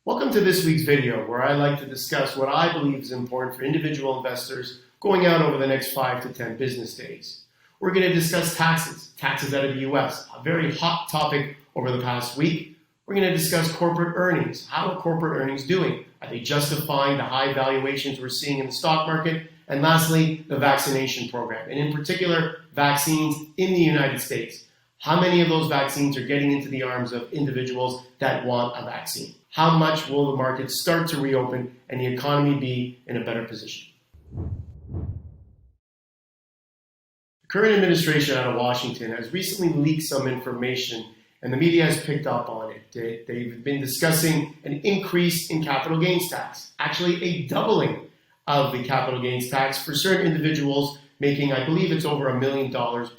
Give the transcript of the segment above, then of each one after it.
Welcome to this week's video where I like to discuss what I believe is important for individual investors going out over the next 5 to 10 business days. We're going to discuss taxes out of the US, a very hot topic over the past week. We're going to discuss corporate earnings. How are corporate earnings doing? Are they justifying the high valuations we're seeing in the stock market? And lastly, the vaccination program, and in particular, vaccines in the United States. How many of those vaccines are getting into the arms of individuals that want a vaccine? How much will the market start to reopen and the economy be in a better position? The current administration out of Washington has recently leaked some information and the media has picked up on it. They've been discussing an increase in capital gains tax, actually a doubling of the capital gains tax for certain individuals making, I believe it's over $1 million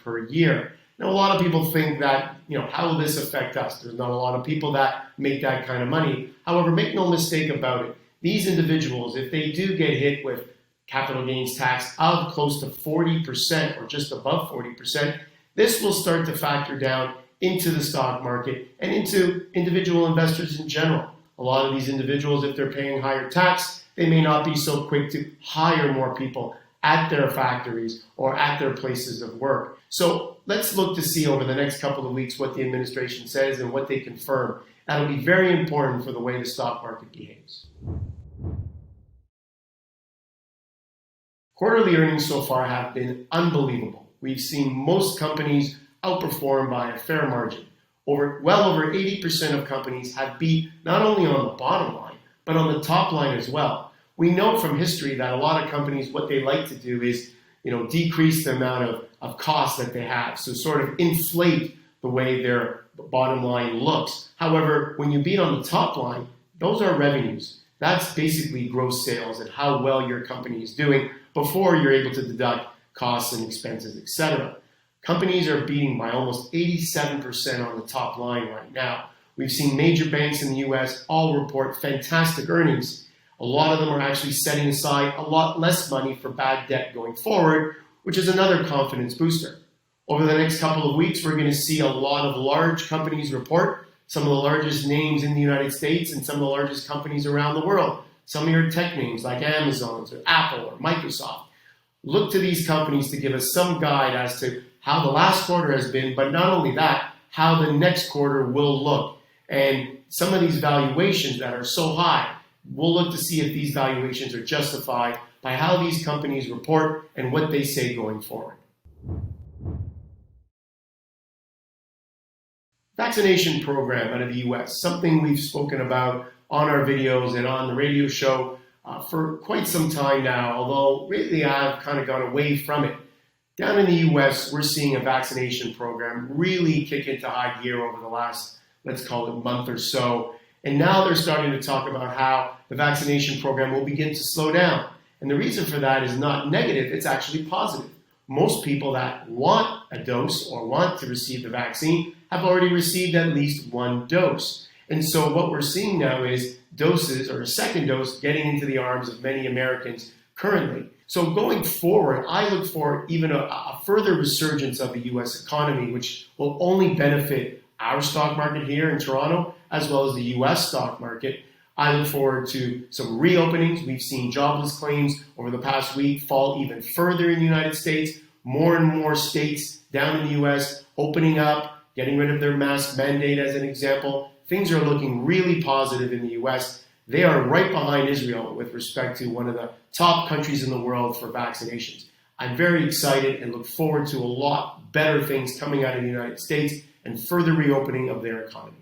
per year. Now, a lot of people think that, how will this affect us? There's not a lot of people that make that kind of money. However, make no mistake about it. These individuals, if they do get hit with capital gains tax of close to 40% or just above 40%, this will start to factor down into the stock market and into individual investors in general. A lot of these individuals, if they're paying higher tax, they may not be so quick to hire more people at their factories or at their places of work. So let's look to see over the next couple of weeks what the administration says and what they confirm. That'll be very important for the way the stock market behaves. Quarterly earnings so far have been unbelievable. We've seen most companies outperform by a fair margin. Well over 80% of companies have beat not only on the bottom line, but on the top line as well. We know from history that a lot of companies, what they like to do is, decrease the amount of costs that they have. So sort of inflate the way their bottom line looks. However, when you beat on the top line, those are revenues. That's basically gross sales and how well your company is doing before you're able to deduct costs and expenses, etc. Companies are beating by almost 87% on the top line right now. We've seen major banks in the US all report fantastic earnings. A lot of them are actually setting aside a lot less money for bad debt going forward, which is another confidence booster. Over the next couple of weeks, we're going to see a lot of large companies report, some of the largest names in the United States and some of the largest companies around the world. Some of your tech names like Amazon or Apple or Microsoft. Look to these companies to give us some guide as to how the last quarter has been, but not only that, how the next quarter will look. And some of these valuations that are so high, we'll look to see if these valuations are justified by how these companies report and what they say going forward. Vaccination program out of the US, something we've spoken about on our videos and on the radio show for quite some time now, although really I've kind of gone away from it. Down in the US, we're seeing a vaccination program really kick into high gear over the last, let's call it, month or so. And now they're starting to talk about how the vaccination program will begin to slow down. And the reason for that is not negative, it's actually positive. Most people that want a dose or want to receive the vaccine have already received at least one dose. And so what we're seeing now is doses or a second dose getting into the arms of many Americans currently. So going forward, I look for even a further resurgence of the US economy, which will only benefit our stock market here in Toronto, as well as the US stock market. I look forward to some reopenings. We've seen jobless claims over the past week fall even further in the United States. More and more states down in the US opening up, getting rid of their mask mandate as an example. Things are looking really positive in the US. They are right behind Israel with respect to one of the top countries in the world for vaccinations. I'm very excited and look forward to a lot better things coming out of the United States and further reopening of their economy.